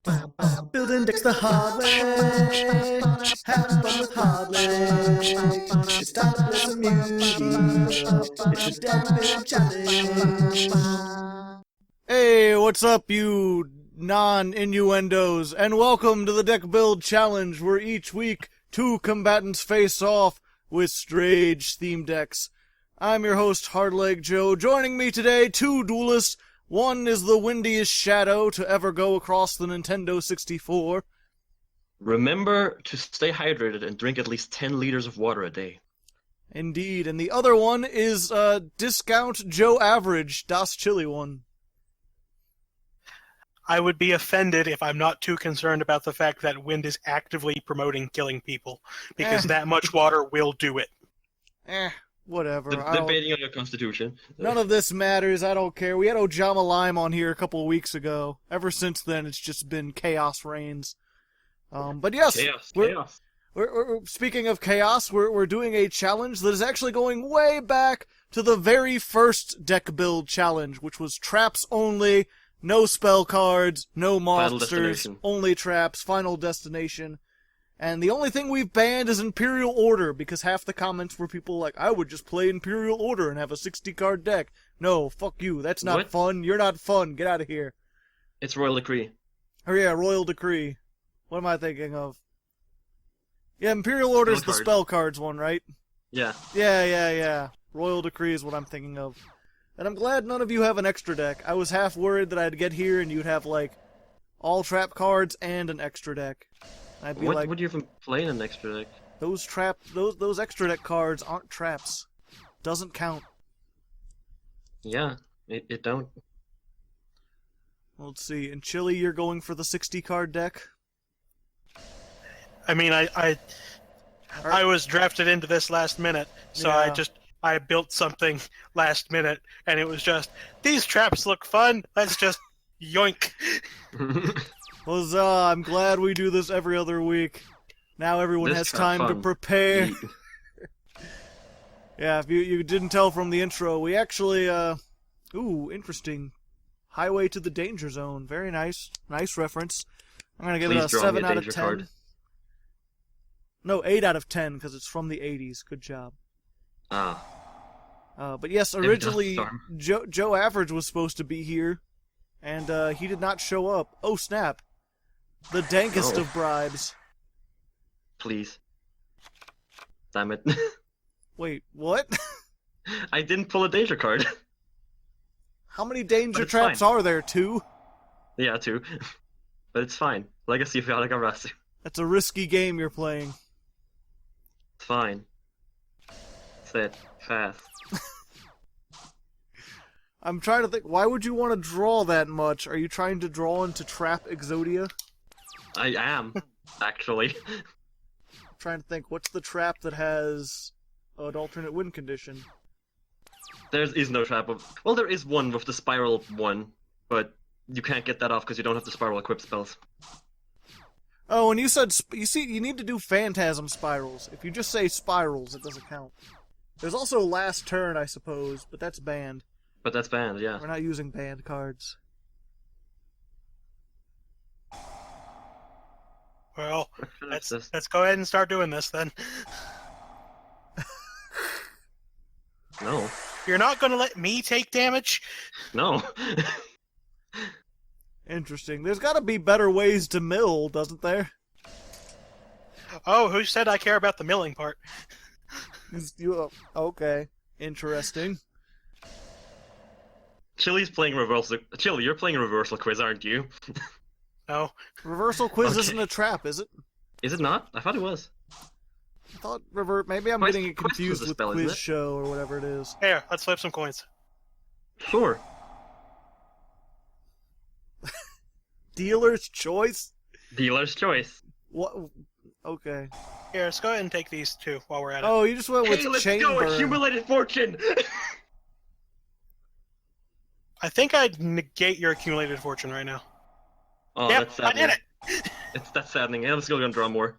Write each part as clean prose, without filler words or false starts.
Building decks the hard way. Have fun with Hardleg. It's time to play some Yugioh. It's the deck build challenge. Hey, what's up, you non-innuendos? And welcome to the deck build challenge, where each week two combatants face off with strange theme decks. I'm your host, Hardleg Joe. Joining me today, two duelists. One is the windiest shadow to ever go across the Nintendo 64. Remember to stay hydrated and drink at least 10 liters of water a day. Indeed, and the other one is Discount Joe Average, DasChillyOne. I would be offended if I'm not too concerned about the fact that Wind is actively promoting killing people, because that much water will do it. Whatever. Debating on your constitution. None of this matters. I don't care. We had Ojama Lime on here a couple of weeks ago. Ever since then, it's just been chaos reigns. But yes, chaos. We're speaking of chaos, we're doing a challenge that is actually going way back to the very first deck build challenge, which was traps only, no spell cards, no monsters, only traps, Final Destination. And the only thing we've banned is Imperial Order, because half the comments were people like, I would just play Imperial Order and have a 60-card deck. No, fuck you. That's not fun. You're not fun. Get out of here. It's Royal Decree. Oh yeah, Royal Decree. What am I thinking of? Yeah, Imperial Order's the spell cards one, right? Yeah. Yeah. Royal Decree is what I'm thinking of. And I'm glad none of you have an extra deck. I was half worried that I'd get here and you'd have, like, all trap cards and an extra deck. I'd be what would you even play in an extra deck? Those extra deck cards aren't traps. Doesn't count. Yeah, it don't. Well, let's see. In Chile, you're going for the 60-card deck? I mean, I was drafted into this last minute, so yeah. I built something last minute, and it was just, these traps look fun, let's just yoink. Huzzah, I'm glad we do this every other week. Now everyone has time to prepare. Yeah, if you didn't tell from the intro, we actually, ooh, interesting. Highway to the Danger Zone. Very nice. Nice reference. I'm gonna give it a 7 out of 10. Card. No, 8 out of 10, because it's from the 80s. Good job. But yes, originally, Joe Average was supposed to be here, and he did not show up. Oh, snap. The dankest of bribes. Please. Damn it. Wait, what? I didn't pull a danger card. How many danger traps are there? 2? Yeah, 2. But it's fine. Legacy of Hardleg Hoodie. That's a risky game you're playing. It's fine. Sit. Fast. I'm trying to think, why would you want to draw that much? Are you trying to draw into Trap Exodia? I am, actually. I'm trying to think, what's the trap that has an alternate win condition? There is no trap. Well, there is one with the spiral one, but you can't get that off because you don't have the spiral equip spells. Oh, and you said, you need to do Phantasm Spirals. If you just say Spirals, it doesn't count. There's also Last Turn, I suppose, but that's banned. But that's banned, yeah. We're not using banned cards. Well, let's go ahead and start doing this, then. No. You're not going to let me take damage? No. Interesting. There's got to be better ways to mill, doesn't there? Oh, who said I care about the milling part? Okay. Interesting. Chili's playing reversal. Chili, you're playing reversal quiz, aren't you? No. Reversal quiz isn't a trap, is it? Is it not? I thought it was. I thought maybe I'm getting it confused with Quiz Show or whatever it is. Here, let's flip some coins. Sure. Dealer's choice? Dealer's choice. What? Okay. Here, let's go ahead and take these two while we're at it. Oh, you just went with Chain Burn. Let's go! Accumulated fortune! I think I'd negate your accumulated fortune right now. Oh, yep, that's saddening. I did it! That's saddening. I'm still gonna draw more.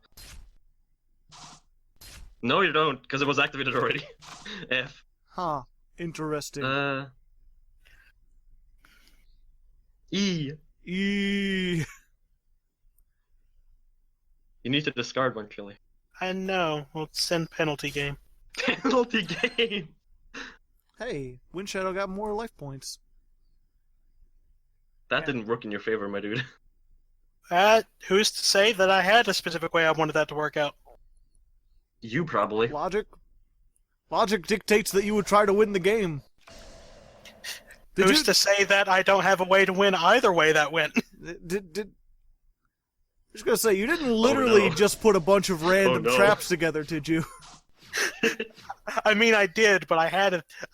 No, you don't, because it was activated already. F. Huh. Interesting. E. E. You need to discard one, Chili. I know. We'll send penalty game. Penalty game! Hey, Windshadow got more life points. That didn't work in your favor, my dude. Who's to say that I had a specific way I wanted that to work out? You probably. Logic dictates that you would try to win the game. Who's to say that I don't have a way to win either way that went? I was gonna say, you didn't literally just put a bunch of random traps together, did you? I mean, I did, but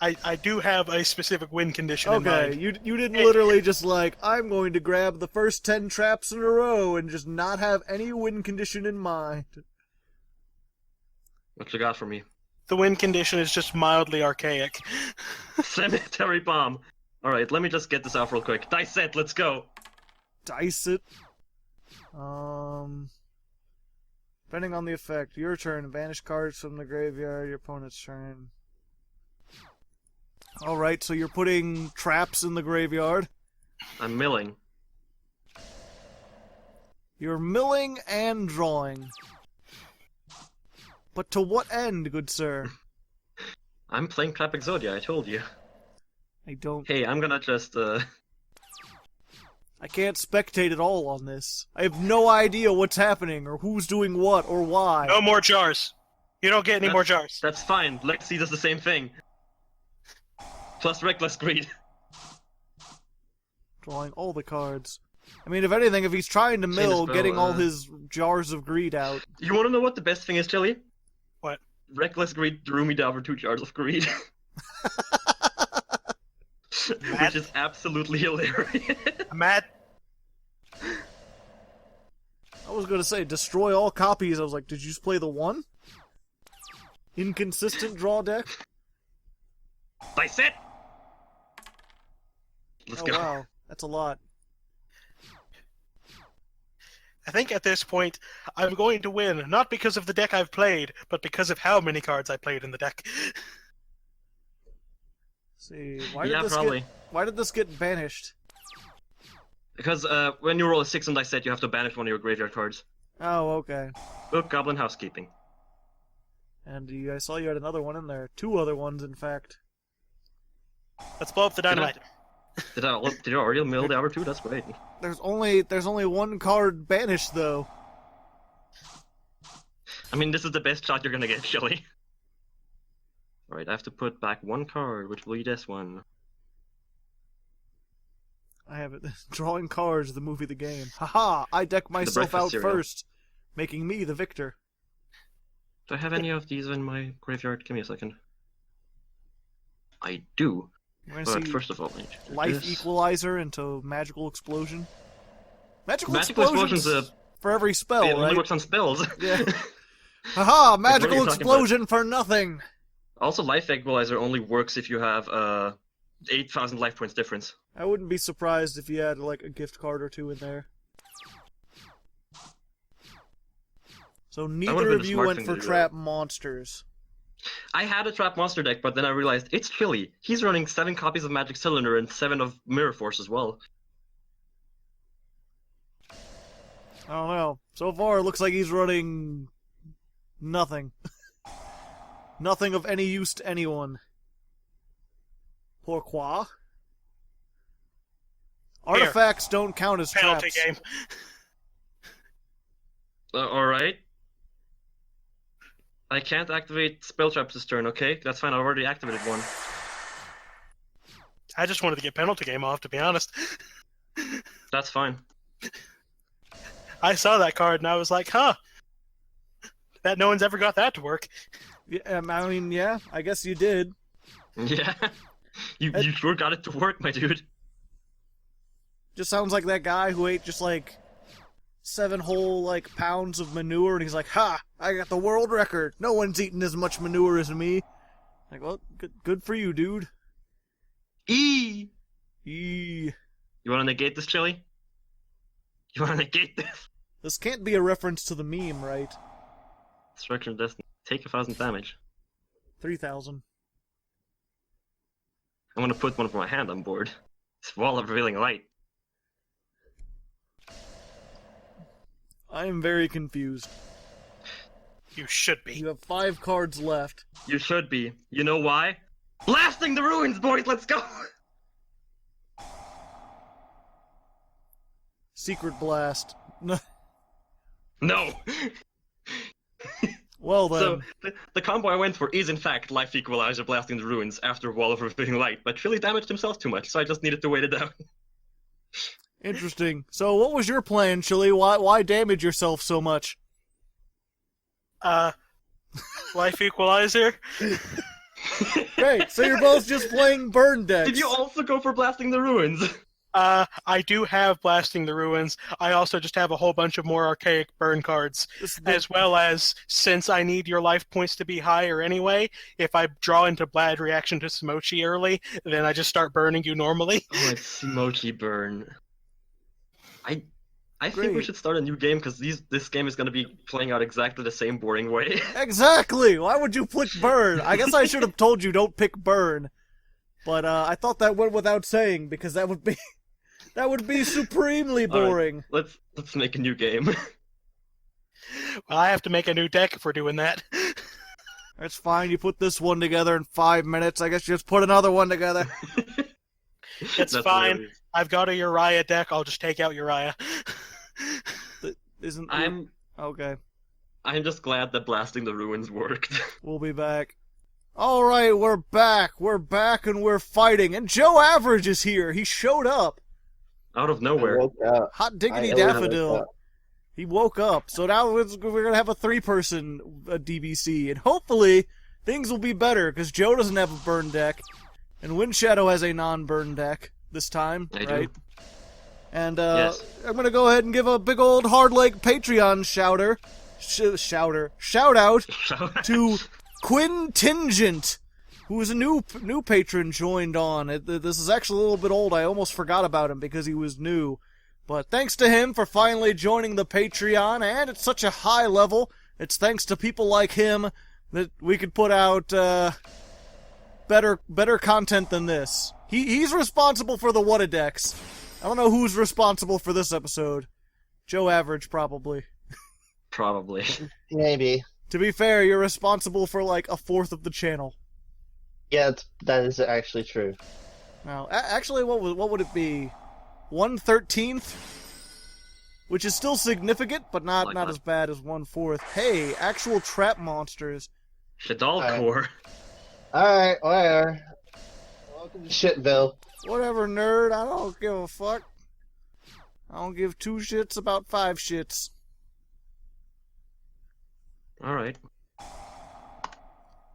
I do have a specific win condition in mind. Okay, you didn't literally just like, I'm going to grab the first 10 traps in a row and just not have any win condition in mind. What you got for me? The win condition is just mildly archaic. Cemetery bomb. Alright, let me just get this off real quick. Dice set, let's go! Dice it. Depending on the effect, your turn. Banish cards from the graveyard, your opponent's turn. Alright, so you're putting traps in the graveyard. I'm milling. You're milling and drawing. But to what end, good sir? I'm playing Trap Exodia, I told you. I don't... Hey, I'm gonna just, I can't spectate at all on this. I have no idea what's happening, or who's doing what, or why. No more jars. You don't get any more jars. That's fine. Lexi does the same thing. Plus Reckless Greed. Drawing all the cards. I mean, if anything, if he's trying to mill, spell, getting all his jars of greed out. You wanna know what the best thing is, Chili? What? Reckless Greed drew me down for 2 jars of greed. Which is absolutely hilarious. Matt. I was gonna say, destroy all copies. I was like, did you just play the one? Inconsistent draw deck? Dice it! Let's go. Wow, that's a lot. I think at this point, I'm going to win, not because of the deck I've played, but because of how many cards I played in the deck. See, why did this get banished? Because when you roll a 6 on dice set, you have to banish one of your graveyard cards. Oh, okay. Book Goblin Housekeeping. And I saw you had another one in there. 2 other ones, in fact. Let's blow up the dynamite. Did you already mill the other 2? That's great. There's only 1 card banished, though. I mean, this is the best shot you're gonna get, Shelly. Alright, I have to put back 1 card, which will be this one. I have it. Drawing cards, the movie, the game. Haha! I deck myself out cereal. first, making me the victor. Do I have any of these in my graveyard? Give me a second. I do. But first of all, I need to do Life this. Equalizer into Magical Explosion. Magical Explosion's for every spell, it right? only works on spells. Yeah. Haha! What are Magical you talking Explosion for nothing! Also, Life Equalizer only works if you have 8,000 life points difference. I wouldn't be surprised if you had, like, a gift card or 2 in there. So neither of you went for trap monsters. I had a trap monster deck, but then I realized it's Chili. He's running 7 copies of Magic Cylinder and 7 of Mirror Force as well. I don't know. So far, it looks like he's running... nothing. Nothing of any use to anyone. Pourquoi? Artifacts don't count as Penalty traps. game. Alright. I can't activate spell traps this turn, okay? That's fine, I already activated one. I just wanted to get penalty game off, to be honest. That's fine. I saw that card and I was like, huh. That no one's ever got that to work. Yeah, I mean, yeah, I guess you did. Yeah. You sure got it to work, my dude. Just sounds like that guy who ate just like 7 whole like pounds of manure, and he's like, "Ha! I got the world record. No one's eaten as much manure as me." Like, well, good for you, dude. E. You wanna negate this, Chili? You wanna negate this? This can't be a reference to the meme, right? Destruction of Destiny. Take 1,000 damage. 3,000. I'm gonna put one of my hand on board. It's Wall of Revealing Light. I am very confused. You should be. You have 5 cards left. You should be. You know why? Blasting the ruins, boys! Let's go! Secret Blast. No! Well then. So, the combo I went for is in fact Life Equalizer Blasting the Ruins after Wall of Revealing Light, but Trilly damaged himself too much, so I just needed to wait it out. Interesting. So what was your plan, Chili? Why damage yourself so much? Life Equalizer? Great, so you're both just playing burn decks. Did you also go for Blasting the Ruins? I do have Blasting the Ruins. I also just have a whole bunch of more archaic burn cards. As well as, since I need your life points to be higher anyway, if I draw into Bad Reaction to Smochi early, then I just start burning you normally. Oh, it's Smochi Burn. I think we Great. should start a new game, because this game is going to be playing out exactly the same boring way. Exactly! Why would you pick burn? I guess I should have told you don't pick burn. But I thought that went without saying, because that would be supremely boring. All right, let's make a new game. Well, I have to make a new deck if we're doing that. That's fine, you put this one together in 5 minutes, I guess you just put another one together. It's That's fine. hilarious. I've got a Uriah deck. I'll just take out Uriah. Okay. I'm just glad that Blasting the Ruins worked. We'll be back. Alright, we're back. We're back and we're fighting. And Joe Average is here. He showed up. Out of nowhere. Hot diggity I daffodil. woke up. He woke up. So now we're going to have a 3-person DBC. And hopefully things will be better, because Joe doesn't have a burn deck. And Windshadow has a non-burn deck this time, I right? do. And Yes. I'm going to go ahead and give a big old Hardleg Patreon shout out to Quintingent, who is a new patron joined on. This is actually a little bit old. I almost forgot about him because he was new. But thanks to him for finally joining the Patreon, and at such a high level, it's thanks to people like him that we could put out better content than this. He's responsible for the What-A decks. I don't know who's responsible for this episode. Joe Average, probably. Probably. Maybe. To be fair, you're responsible for like 1/4 of the channel. Yeah, that is actually true. Now, actually, what would it be? 1/13th, which is still significant, but not Like that. as bad as 1/4. Hey, actual trap monsters. Shadal Core. Alright, whatever. Welcome to Shitville. Whatever, nerd. I don't give a fuck. I don't give 2 shits about 5 shits. Alright.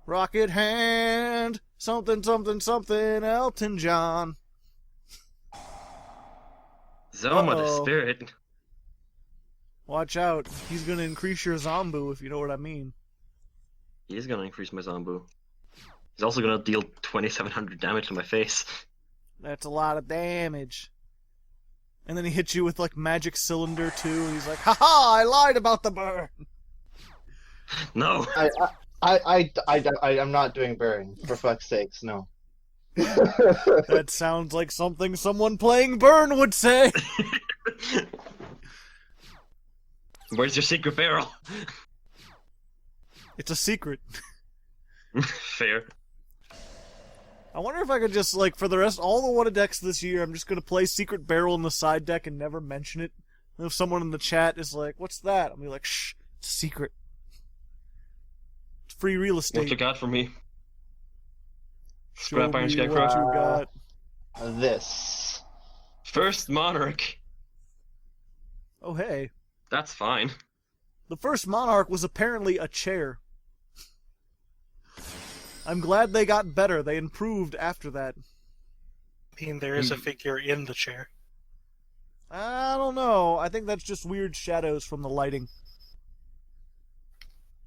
Rocket hand, something, something, something, Elton John. Zoma the Uh-oh. Spirit. Watch out. He's gonna increase your Zombu, if you know what I mean. He's gonna increase my Zombu. He's also gonna deal 2700 damage to my face. That's a lot of damage. And then he hits you with, like, Magic Cylinder, too, and he's like, haha, I lied about the burn! No! I'm not doing burn, for fuck's sakes, no. That sounds like something someone playing burn would say! Where's your secret barrel? It's a secret. Fair. I wonder if I could just, like, for the rest, all the What-A decks this year, I'm just gonna play Secret Barrel in the side deck and never mention it. And if someone in the chat is like, what's that? I'll be like, shh, it's a secret. It's free real What estate. you got for me? Show Scrap Iron me Scarecrow? what you got. This. First Monarch. Oh, hey. That's fine. The first Monarch was apparently a chair. I'm glad they got better. They improved after that. I mean, there is a figure in the chair. I don't know. I think that's just weird shadows from the lighting.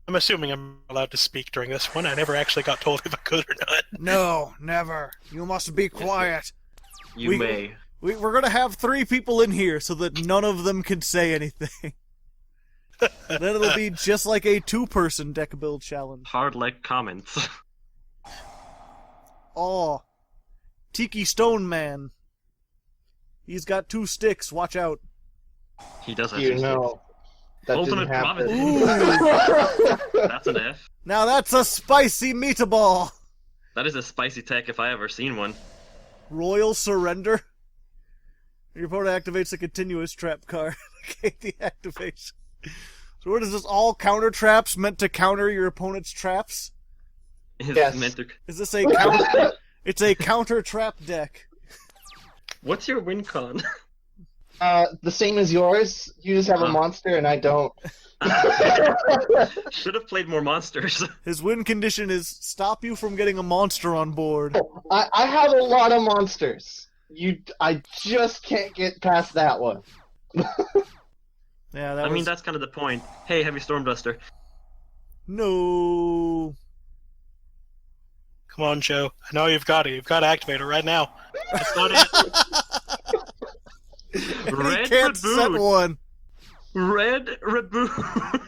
I'm assuming I'm allowed to speak during this one. I never actually got told if I could or not. No, never. You must be quiet. You We- may. We're gonna have 3 people in here so that none of them can say anything. Then it'll be just like a 2-person deck build challenge. Hardleg comments. Aw. Tiki Stone Man. He's got 2 sticks, watch out. He does have You two know. That Ultimate didn't happen. Ooh. That's an F. Now that's a spicy meatball. That is a spicy tech if I ever seen one. Royal Surrender. Your opponent activates a continuous trap card. Negate the activation. So what is this? All counter traps meant to counter your opponent's traps? Yes. Is this a counter? It's a counter trap deck. What's your win con? The same as yours. You just have a monster, and I don't. Should have played more monsters. His win condition is stop you from getting a monster on board. I have a lot of monsters. I just can't get past that one. Yeah, I mean, that's kind of the point. Hey, Heavy Stormduster. No. Come on, Joe. I know you've got it. You've got to activate it right now. That's not it. Red He can't set reboot. one. Red reboot.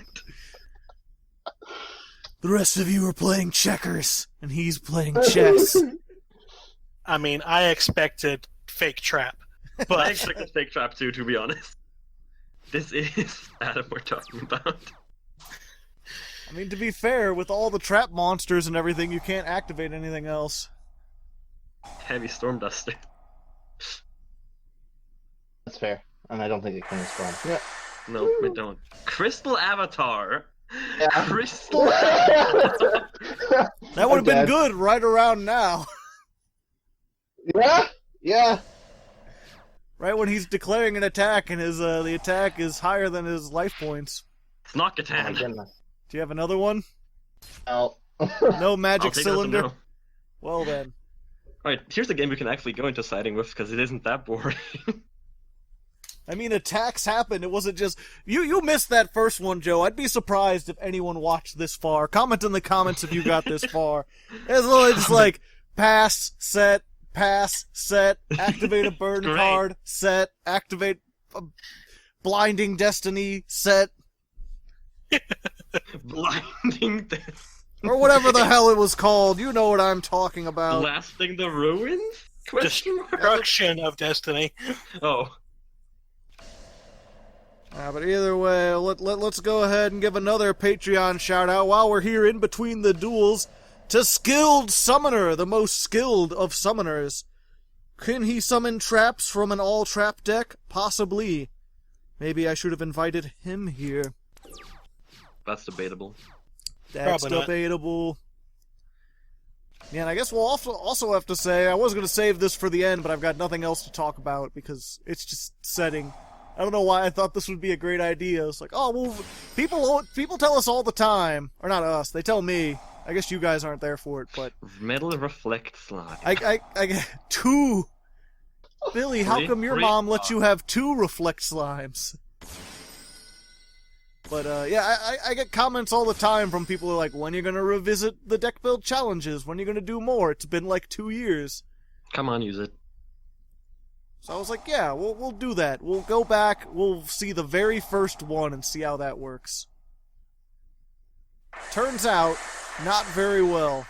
The rest of you are playing checkers, and he's playing chess. I mean, I expected fake trap, I but expected fake trap too, to be honest. This is Adam we're talking about. I mean, to be fair, with all the trap monsters and everything, you can't activate anything else. Heavy Stormduster. That's fair, and I don't think it can respond. Yeah. No, we don't. Crystal Avatar. Yeah. Crystal Avatar. That would have been dead. good right around now. Yeah. Yeah. Right when he's declaring an attack, and his the attack is higher than his life points. It's not Oh my Catan. goodness. Do you have another one? No. No I'll magic take that as a cylinder? no. Well then. Alright, here's a game we can actually go into siding with, because it isn't that boring. I mean, attacks happen. It wasn't just... You missed that first one, Joe. I'd be surprised if anyone watched this far. Comment in the comments if you got this far. It's literally just like, pass, set, activate a burn Great. card, set, activate a blinding destiny, set, Blinding Death. or whatever the hell it was called. You know what I'm talking about. Blasting the Ruins? Question mark? destruction of destiny. Oh. But either way, let's go ahead and give another Patreon shout-out while we're here in between the duels to Skilled Summoner, the most skilled of summoners. Can he summon traps from an all-trap deck? Possibly. Maybe I should have invited him here. That's debatable. That's Probably not. debatable. Yeah, and I guess we'll also have to say, I was going to save this for the end, but I've got nothing else to talk about because it's just setting. I don't know why I thought this would be a great idea. It's like, oh, well, people tell us all the time. Or not us, they tell me. I guess you guys aren't there for it, but... Metal Reflect Slime. I two... Billy, how come your mom lets you have 2 Reflect Slimes? But, yeah, I get comments all the time from people who are like, when are you going to revisit the deck build challenges? When are you going to do more? It's been like 2 years. Come on, use it. So I was like, yeah, we'll do that. We'll go back, we'll see the very first one and see how that works. Turns out, not very well.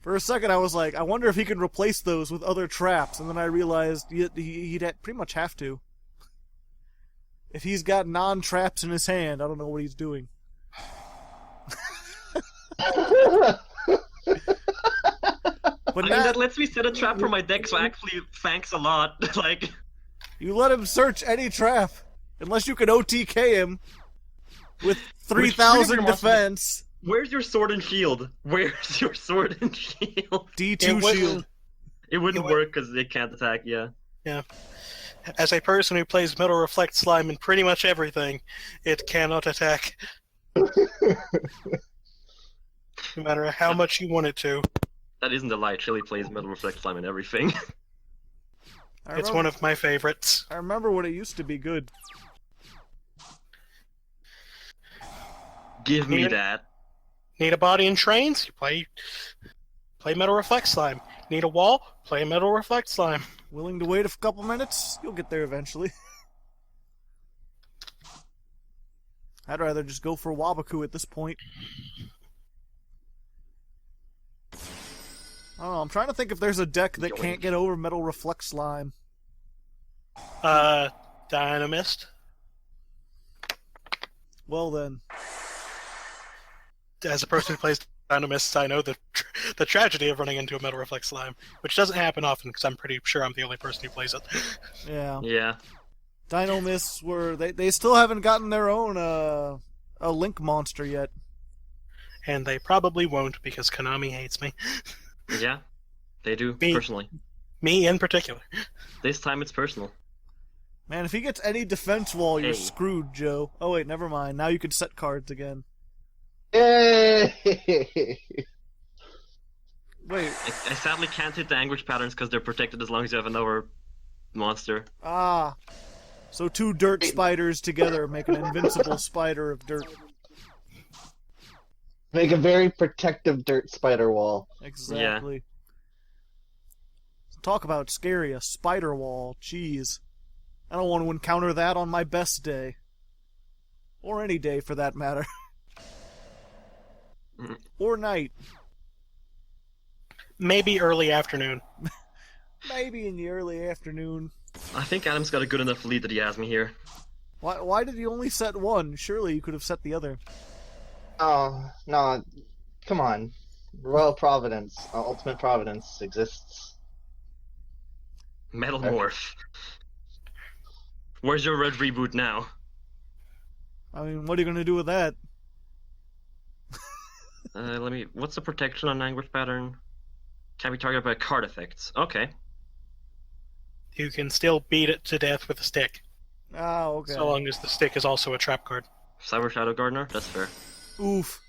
For a second I was like, I wonder if he can replace those with other traps, and then I realized he'd pretty much have to. If he's got non-traps in his hand, I don't know what he's doing. But I mean, that lets me set a trap for my deck, so actually, thanks a lot. Like, you let him search any trap, unless you can OTK him with 3,000 defense. where's your sword and shield? Where's your sword and shield? D2 shield. It wouldn't work because they can't attack, yeah. Yeah. As a person who plays Metal Reflect Slime in pretty much everything, it cannot attack. No matter how much you want it to. That isn't a lie. Chili plays Metal Reflect Slime and everything. It's one of my favorites. I remember when it used to be good. Give me that. Need a body and trains? You play Metal Reflect Slime. Need a wall? Play Metal Reflect Slime. Willing to wait a couple minutes? You'll get there eventually. I'd rather just go for Wabaku at this point. I don't know, I'm trying to think if there's a deck that can't get over Metal Reflect Slime. Dynamist. Well then. As a person who plays Dynamists, I know the tragedy of running into a Metal Reflect Slime, which doesn't happen often because I'm pretty sure I'm the only person who plays it. Yeah. Yeah. Dynamists they still haven't gotten their own a Link monster yet. And they probably won't because Konami hates me. Yeah. They do, personally. Me in particular. This time it's personal. Man, if he gets any defense wall, you're Hey. screwed, Joe. Oh wait, never mind. Now you can set cards again. Yay! Wait. I sadly can't hit the anguish patterns because they're protected as long as you have another monster. Ah. So two dirt spiders together make an invincible spider of dirt. Make a very protective dirt spider wall. Exactly. Talk about scary, a spider wall. Jeez. I don't want to encounter that on my best day. Or any day, for that matter. Or night. Maybe early afternoon. Maybe in the early afternoon. I think Adam's got a good enough lead that he has me here. Why did he only set one? Surely you could have set the other. Oh, no. Come on. Royal Providence, Ultimate Providence exists. Metal Morph. Where's your red reboot now? I mean, what are you going to do with that? What's the protection on anguish pattern? Can be targeted by card effects. Okay. You can still beat it to death with a stick, Ah, okay. so long as the stick is also a trap card. Cyber Shadow Gardener? That's fair. Oof.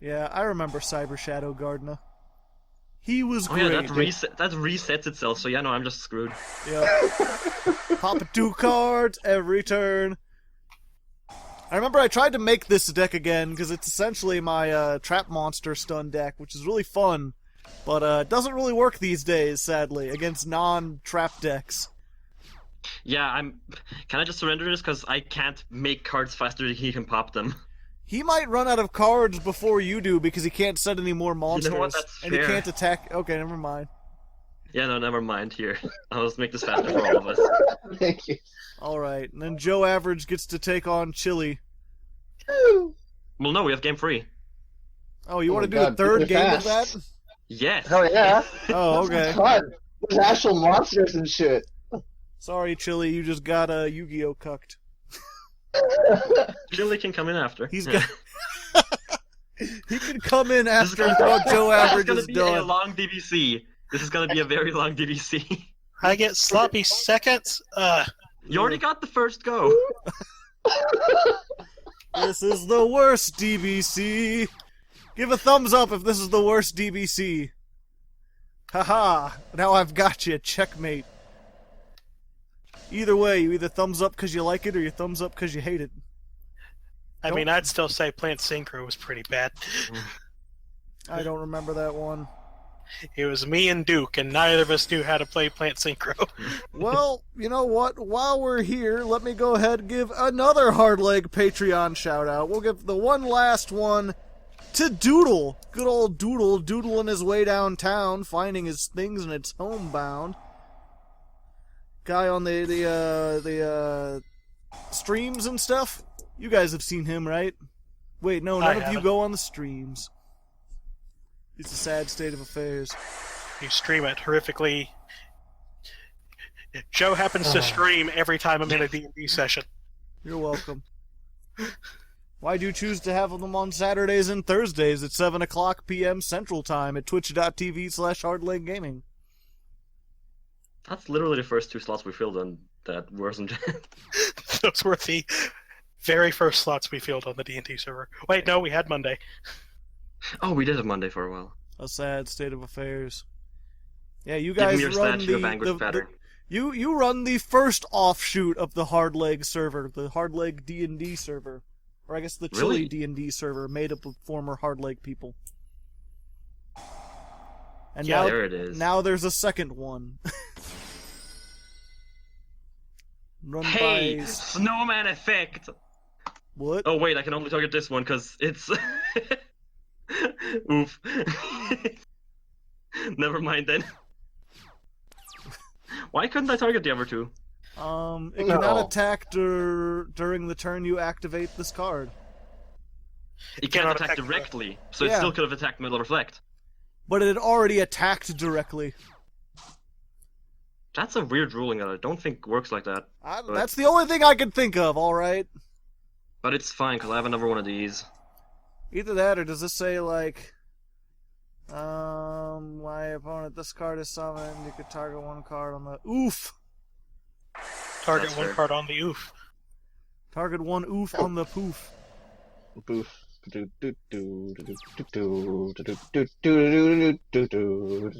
Yeah, I remember Cyber Shadow Gardener. He was Oh great. yeah, that resets itself, so yeah, no, I'm just screwed. Yep. Pop 2 cards every turn. I remember I tried to make this deck again, because it's essentially my Trap Monster stun deck, which is really fun. But it doesn't really work these days, sadly, against non-trap decks. Yeah, Can I just surrender this? Because I can't make cards faster than he can pop them. He might run out of cards before you do, because he can't set any more monsters. You know what? That's and he fair. can't attack... Okay, never mind. Yeah, no, never mind. Here. I'll just make this faster for all of us. Thank you. Alright, and then Joe Average gets to take on Chili. Well, no, we have game 3. Oh, you Oh want to my do God, the third you're game of fast. that? Yes! Hell yeah. Oh, okay. Fun. There's actual monsters and shit. Sorry, Chili, you just got Yu-Gi-Oh! Cucked. Chili can come in after. He's Yeah. got... He can come in This is after what Joe Average gonna is be a done. long DBC. This is gonna be a very long DBC. I get sloppy seconds. You already got the first go. This is the worst DBC. Give a thumbs up if this is the worst DBC. Haha, now I've got you. Checkmate. Either way, you either thumbs up because you like it or you thumbs up because you hate it. I mean, I'd still say Plant Synchro was pretty bad. I don't remember that one. It was me and Duke, and neither of us knew how to play Plant Synchro. Well, you know what? While we're here, let me go ahead and give another Hardleg Patreon shout-out. We'll give the one last one to Doodle. Good old Doodle, doodling his way downtown, finding his things and it's homebound. Guy on the streams and stuff. You guys have seen him, right? Wait, no, none of you haven't. go on the streams. It's a sad state of affairs. You stream it horrifically. Joe happens to stream every time I'm in a D&D session. You're welcome. Why do you choose to have them on Saturdays and Thursdays at 7 o'clock p.m. Central Time at twitch.tv/hardleggaming? That's literally the first 2 slots we filled on that wasn't. Those were the very first slots we filled on the D&D server. Wait, no, we had Monday. Oh, we did have Monday for a while. A sad state of affairs. Yeah, you Give guys me your run statue of anguish pattern. you run the first offshoot of the Hardleg server, the Hardleg D&D server, or I guess the Chili Really? D&D server, made up of former Hardleg people. And Yeah, now, there it is. Now there's a second one. Run Hey, by... snowman effect. What? Oh wait, I can only target this one because it's. Oof. Never mind then. Why couldn't I target the other two? It cannot attack during the turn you activate this card. It can't attack directly, so it Yeah. still could have attacked Middle Reflect. But it had already attacked directly. That's a weird ruling that I don't think works like that. That's the only thing I can think of, alright? But it's fine, because I have another one of these. Either that, or does this say, like... my opponent, this card is summoned, you could target one card on the... Oof! Target That's one fair. card on the oof. Target one oof on the poof. Boof.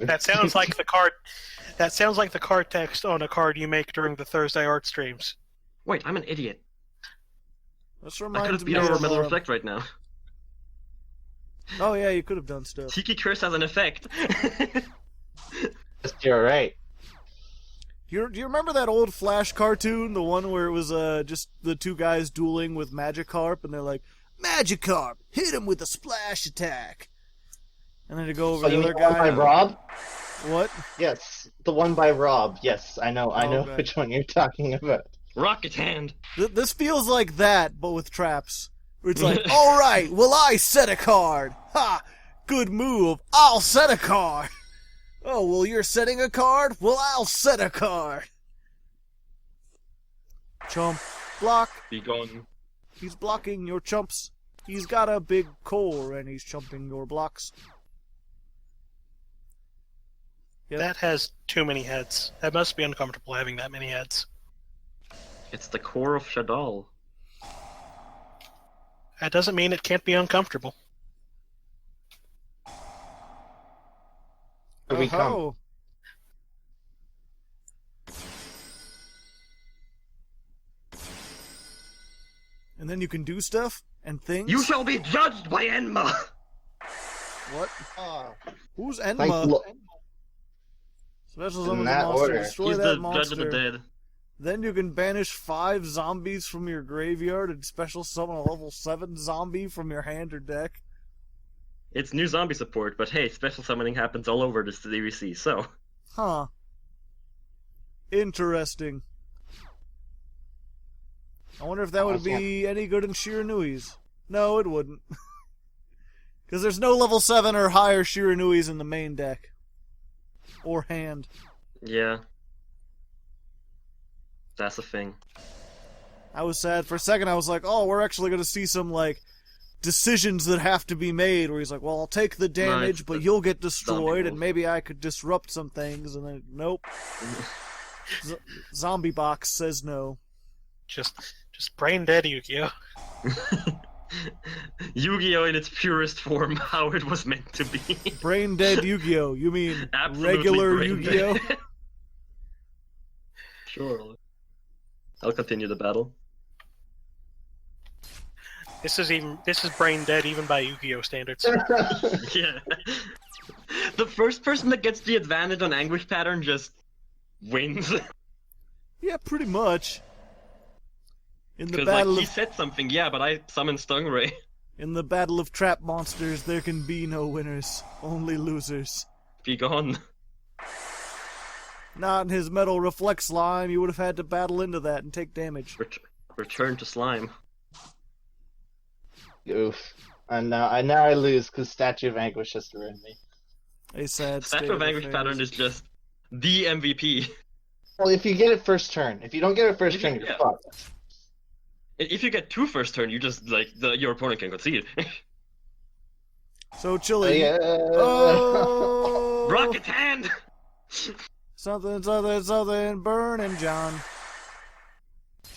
That sounds like the card. That sounds like the card text on a card you make during the Thursday art streams. Wait, I'm an idiot. This I could reminds have me beat over of... Middle Reflect right now. Oh yeah, you could have done stuff. Tiki Curse has an effect. You're right. Do you remember that old Flash cartoon? The one where it was just the two guys dueling with Magikarp, and they're like, Magikarp, hit him with a splash attack. And then to go over Oh, the you other mean the one by guy. Rob? What? Yes, the one by Rob. Yes, I know Okay. which one you're talking about. Rocket Hand. This feels like that, but with traps. Where it's like, alright, well I set a card. Ha! Good move. I'll set a card. Oh, well you're setting a card? Well I'll set a card. Chump. Block. Be gone. He's blocking your chumps. He's got a big core and he's chumping your blocks. Yep. That has too many heads. That must be uncomfortable having that many heads. It's the core of Shadal. That doesn't mean it can't be uncomfortable. Here we come. Oh. And then you can do stuff and things. You shall be judged by Enma! What? Ah, Who's thank Enma? lo- Special In summon the that monster. order. Destroy He's that the monster. judge of the dead. Then you can banish 5 zombies from your graveyard and special summon a level 7 zombie from your hand or deck. It's new zombie support, but hey, special summoning happens all over this DVC, so... Huh. Interesting. I wonder if that would be any good in Shiranui's. No, it wouldn't. Because there's no level 7 or higher Shiranui's in the main deck. Or hand. Yeah. That's the thing. I was sad. For a second I was like, oh, we're actually going to see some, like, decisions that have to be made, where he's like, well, I'll take the damage, but you'll get destroyed, and maybe I could disrupt some things, and then, nope. Zombie Box says no. Just brain dead, Yugioh. Yu-Gi-Oh! In its purest form, how it was meant to be. Brain dead Yu-Gi-Oh! You mean Absolutely regular brain Yu-Gi-Oh? dead. Sure. I'll continue the battle. This is brain dead even by Yu-Gi-Oh standards. Yeah. The first person that gets the advantage on Anguish Pattern just wins. Yeah, pretty much. In the Because, battle like, he of said something, yeah, but I summoned Stingray. in the battle of trap monsters, there can be no winners, only losers. Be gone. Not in his metal reflect slime. You would have had to battle into that and take damage. Return to slime. Oof. And now I lose because Statue of Anguish has to ruin me. A sad state Statue of Anguish affairs. Pattern is just the MVP. Well, if you get it first turn. If you don't get it first turn, you're Yeah. fucked. If you get 2 first turn, you just, like, your opponent can concede. So Chili. Yeah. Oh! Rocket Hand! Something, burning, John.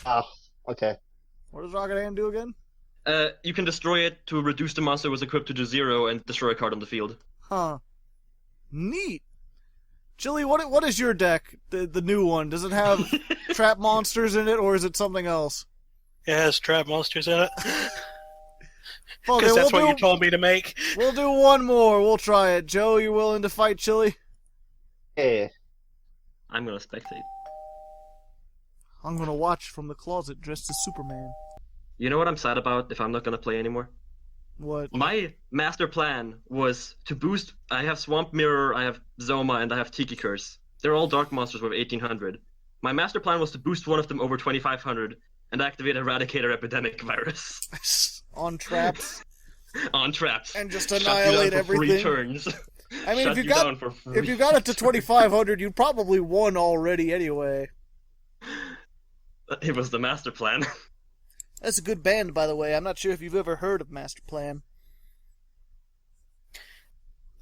Oh, okay. What does Rocket Hand do again? You can destroy it to reduce the monster was equipped to 0 and destroy a card on the field. Huh. Neat. Chili, what is your deck? The new one. Does it have trap monsters in it, or is it something else? It has trap monsters in it. Okay, Because that's we'll what you do, told me to make. we'll do one more. We'll try it. Joe, you willing to fight Chili? Yeah. I'm gonna spectate. I'm gonna watch from the closet dressed as Superman. You know what I'm sad about if I'm not gonna play anymore? What? My master plan was to boost. I have Swamp Mirror, I have Zoma, and I have Tiki Curse. They're all dark monsters with 1800. My master plan was to boost one of them over 2500 and activate Eradicator Epidemic Virus. On traps. On traps. And just Shut you annihilate down for everything. 3 turns. I mean, Shut if you got it to 2500, you probably won already anyway. It was the master plan. That's a good band, by the way. I'm not sure if you've ever heard of Master Plan.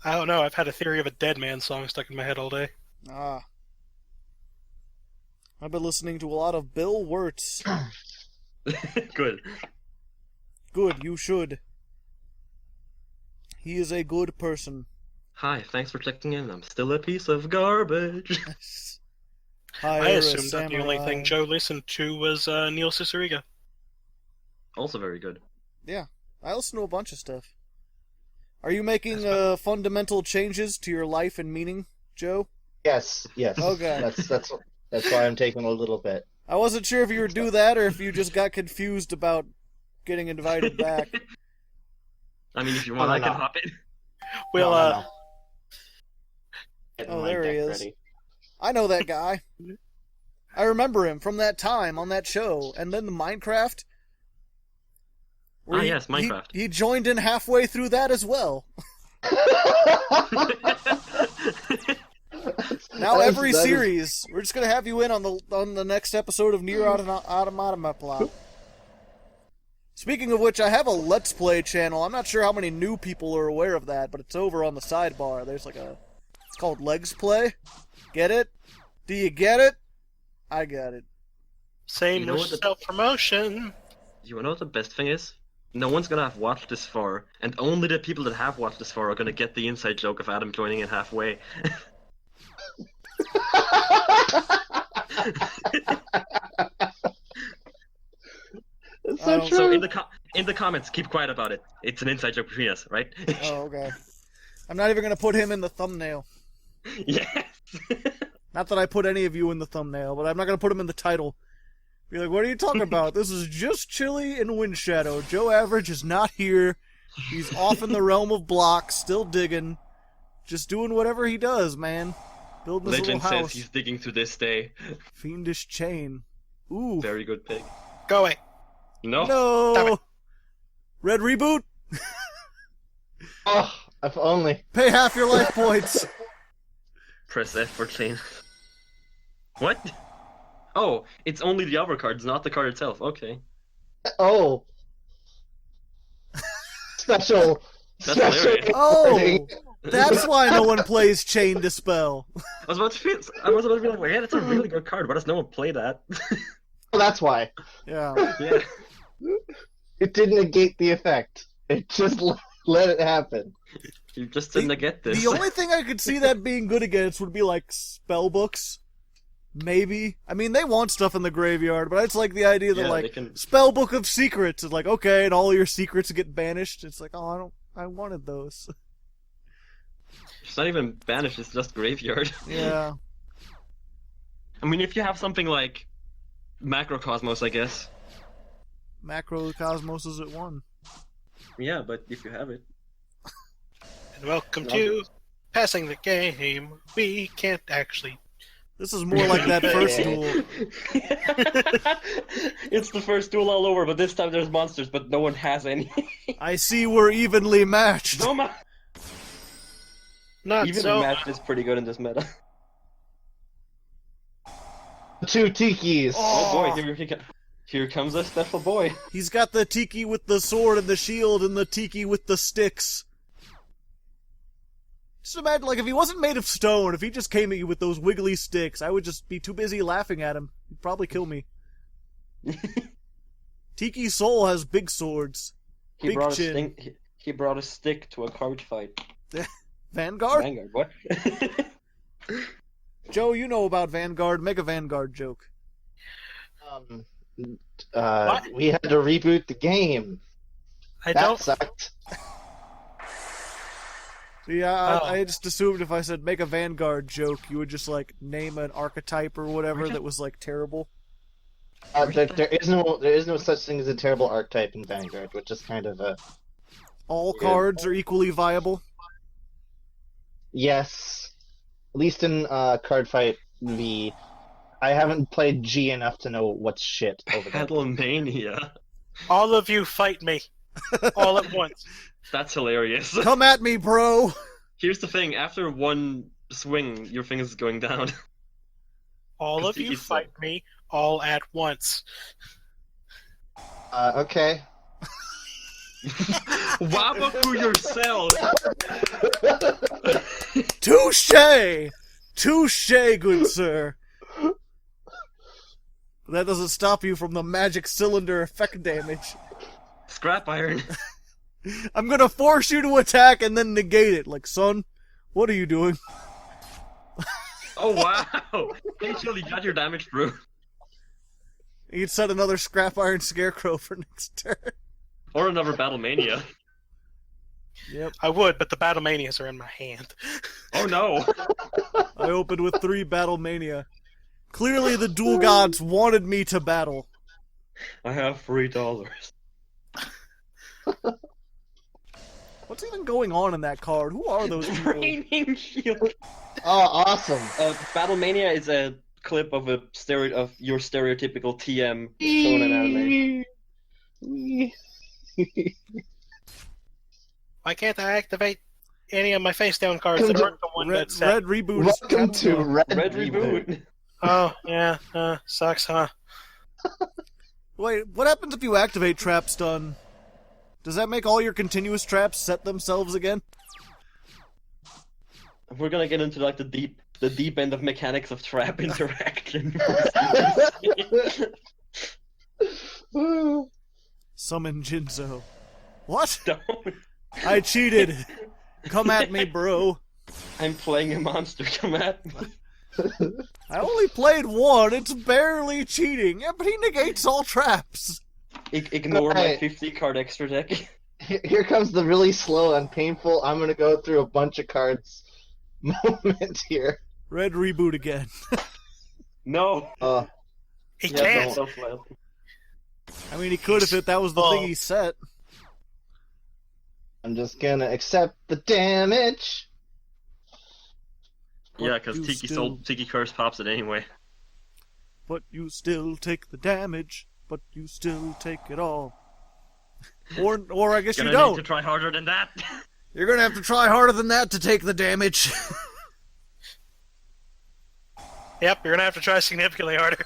I don't know. I've had a Theory of a Dead Man song stuck in my head all day. Ah. I've been listening to a lot of Bill Wirtz. Good. Good, you should. He is a good person. Hi, thanks for checking in. I'm still a piece of garbage. I assumed that the only thing Joe listened to was Neil Cicierega. Also very good. Yeah, I listen to a bunch of stuff. Are you making fundamental changes to your life and meaning, Joe? Yes. Okay. That's why I'm taking a little bit. I wasn't sure if you would do that or if you just got confused about getting invited back. I mean, if you want, I can hop in. Well, No. Oh, there he is. Ready. I know that guy. I remember him from that time on that show. And then the Minecraft. Yes, Minecraft. He joined in halfway through that as well. Now every series, we're just gonna have you in on the next episode of Nier Automata. Speaking of which, I have a Let's Play channel. I'm not sure how many new people are aware of that, but it's over on the sidebar. There's like it's called Legs Play. Get it? Do you get it? I got it. Same with self-promotion. You know what the best thing is? No one's gonna have watched this far, and only the people that have watched this far are gonna get the inside joke of Adam joining in halfway. So true. So in the comments, keep quiet about it. It's an inside joke between us, right? Oh, okay. I'm not even gonna put him in the thumbnail. Yes. Not that I put any of you in the thumbnail, but I'm not gonna put him in the title. Be like, what are you talking about? This is just Chili and Windshadow. Joe Average is not here. He's off in the realm of blocks, still digging. Just doing whatever he does, man. Building his Legend little house. says he's digging to this day. Fiendish chain. Ooh. Very good pig. Go away. No. No. Red reboot? Oh, if only. Pay half your life points. Press F for chain. What? Oh, it's only the other cards, not the card itself. Okay. Oh. Special. That's special. hilarious. Oh, that's why no one plays Chain Dispel. I was about to be like, yeah, that's a really good card. Why does no one play that? Oh, that's why. Yeah. Yeah. It didn't negate the effect. It just let it happen. You just didn't get this. The only thing I could see that being good against would be like spell books. Maybe. I mean, they want stuff in the graveyard, but I just like the idea that, spell book of secrets is like, okay, and all your secrets get banished. It's like, oh, I wanted those. It's not even banished, it's just graveyard. Yeah. I mean, if you have something like Macrocosmos, I guess. Macrocosmos is at 1. Yeah, but if you have it. And welcome to Passing the Game. We can't actually... This is more like that first duel. It's the first duel all over, but this time there's monsters, but no one has any. I see we're evenly matched. No, Not Even so. matched is pretty good in this meta. 2 tikis. Oh boy, here comes a special boy. He's got the tiki with the sword and the shield and the tiki with the sticks. Just imagine, like, if he wasn't made of stone, if he just came at you with those wiggly sticks, I would just be too busy laughing at him. He'd probably kill me. Tiki Soul has big swords. He brought a stick to a card fight. Vanguard? Vanguard, what? Joe, you know about Vanguard. Make a Vanguard joke. We had to reboot the game. That sucked. Yeah, I just assumed if I said make a Vanguard joke, you would just, like, name an archetype or whatever that was, like, terrible. There is no such thing as a terrible archetype in Vanguard, which is kind of a... All cards are equally viable? Yes. least in Card Fight V, I haven't played G enough to know what's shit over there. Battlemania. All of you fight me. All at once. That's hilarious. Come at me, bro! Here's the thing, after one swing, your fingers is going down. All of you fight me all at once. Okay. Wabafu yourself! Touche! Touche, good sir. That doesn't stop you from the magic cylinder effect damage. Scrap iron. I'm gonna force you to attack and then negate it. Like, son, what are you doing? Oh wow! You actually got your damage through. You can set another scrap iron scarecrow for next turn. Or another Battlemania. Yep. I would, but the Battlemanias are in my hand. Oh no! I opened with 3 Battlemania. Clearly the dual gods wanted me to battle. I have $3. What's even going on in that card? Who are those people? Raining shield. Oh, awesome. Battlemania is a clip of your stereotypical TM shonen anime. Why can't I activate any of my face down cards that aren't the one that's Red reboot. is Welcome to canceled. Red Reboot. Oh, yeah, sucks, huh? Wait, what happens if you activate trap stun? Does that make all your continuous traps set themselves again? We're gonna get into like the deep end of mechanics of trap interaction. Summon Jinzo. What? Don't. I cheated. Come at me, bro. I'm playing a monster. Come at me. I only played 1. It's barely cheating. Yeah, but he negates all traps. Ignore my Alright. 50 card extra deck. Here comes the really slow and painful, I'm gonna go through a bunch of cards moment here. Red reboot again. No. He Yeah, can't! don't fail. I mean, he could if that was the thing he set. I'm just gonna accept the damage. Yeah, because Tiki Curse pops it anyway. But you still take the damage. But you still take it all. Or I guess you Gonna don't. need to try harder than that. You're gonna have to try harder than that to take the damage. Yep, you're gonna have to try significantly harder.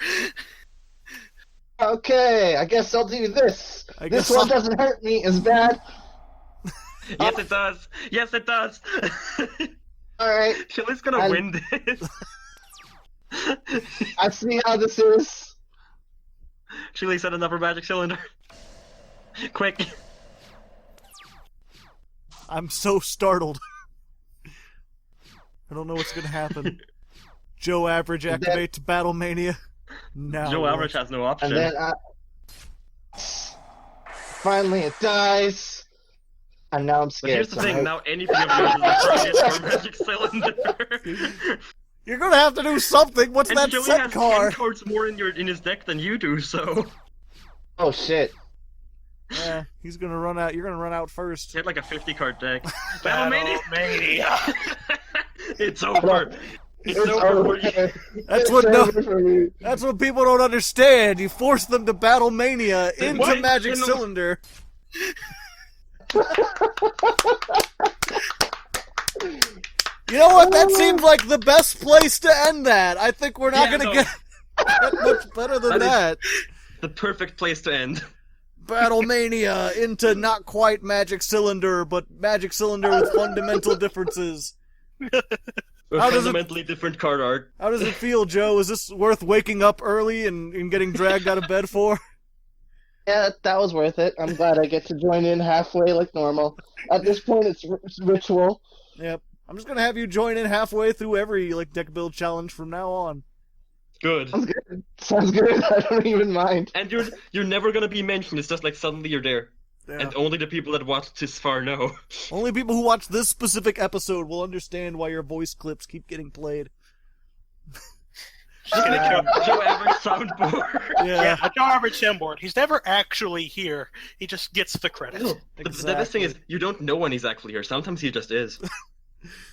Okay, I guess I'll do this. I This guess one I'll- doesn't hurt me as bad. Yes, it does. Yes, it does. Alright, Chili's gonna I'm- win this. I see how this is. Chili set another magic cylinder. Quick. I'm so startled. I don't know what's gonna happen. Joe Average activates Battlemania. Now Joe what? Average has no option. And then finally it dies. And now I'm But scared. here's the so thing, I- now anything of yours is a target for magic cylinder. You're gonna have to do something. What's And that Chili set has 10 card? cards more in his deck than you do, so... Oh shit. Yeah, he's gonna run out. You're gonna run out first. He had like a 50 card deck. Battlemania! Battlemania! It's over! It's It's over over. for you! That's It's what no. over for me. That's what people don't understand. You force them to Battlemania into What? Magic You know- Cylinder. You know what? That seems like the best place to end that. I think we're not Yeah, gonna no. get much better than That that. The perfect place to end. Battlemania into not quite Magic Cylinder, but Magic Cylinder with fundamental differences. With How does it- fundamentally different card art. How does it feel, Joe? Is this worth waking up early and getting dragged out of bed for? Yeah, that was worth it. I'm glad I get to join in halfway like normal. At this point, it's ritual. Yep. I'm just gonna have you join in halfway through every deck build challenge from now on. Good. Sounds good. Sounds good. I don't even mind. And you're never gonna be mentioned, it's just like suddenly you're there. Yeah. And only the people that watched this far know. Only people who watch this specific episode will understand why your voice clips keep getting played. Just gonna kill. Joe Average soundboard. Yeah, a Joe Average soundboard. He's never actually here. He just gets the credit. No, the best thing is, you don't know when he's actually here. Sometimes he just is.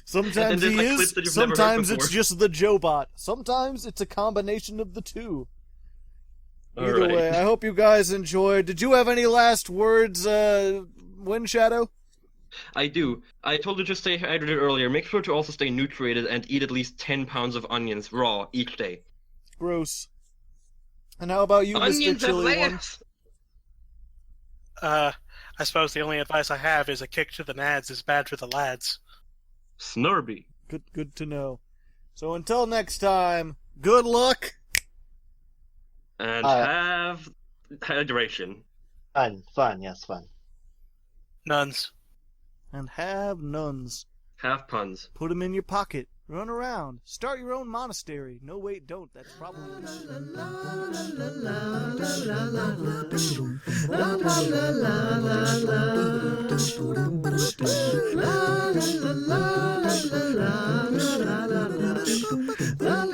Sometimes there's, he like, is, clips that you've never heard sometimes it's before. just the Joe-bot. Sometimes it's a combination of the two. Either Alright. way, I hope you guys enjoyed. Did you have any last words, Windshadow? I do. I told you to stay hydrated earlier. Make sure to also stay nutriated and eat at least 10 pounds of onions raw each day. Gross. And how about you, Mr. Onions and Chilly One? lettuce! I suppose the only advice I have is a kick to the nads is bad for the lads. Snurby. Good to know. So until next time, good luck. And have hydration. Fun, yes, fun. Nuns. And have nuns. Have puns. Put them in your pocket. Run around. Start your own monastery. No, wait, don't. That's probably... La